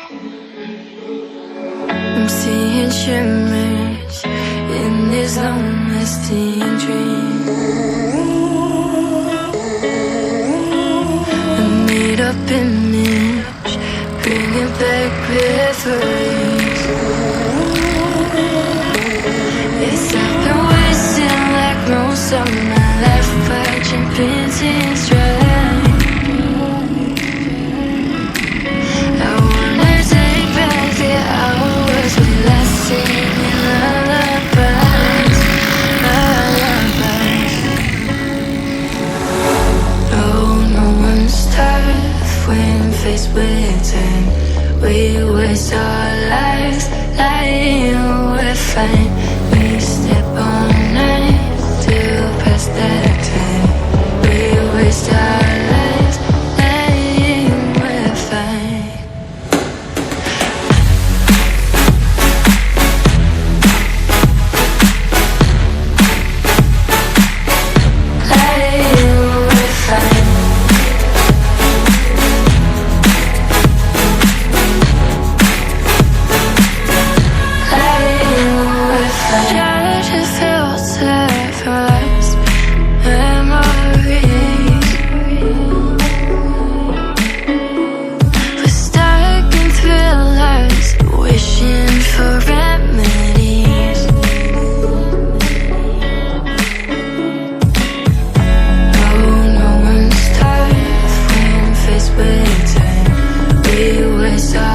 I'm seeing shimmers in these long-lasting dreams. A made-up image, bringing back memories. Yes, I've been wasting like most of my life, watching paintings dry. I wanna take back the hours we last singing lullabies, lullabies. No one's tough when faced with time. We waste our lives lying we're fine. We step on night to pass that time. We waste our lives lying we're fine. Lying we're fine. Try to filter past memories. We're stuck in thrillers, wishing for remedies. No one's tough when faced with time. We waste our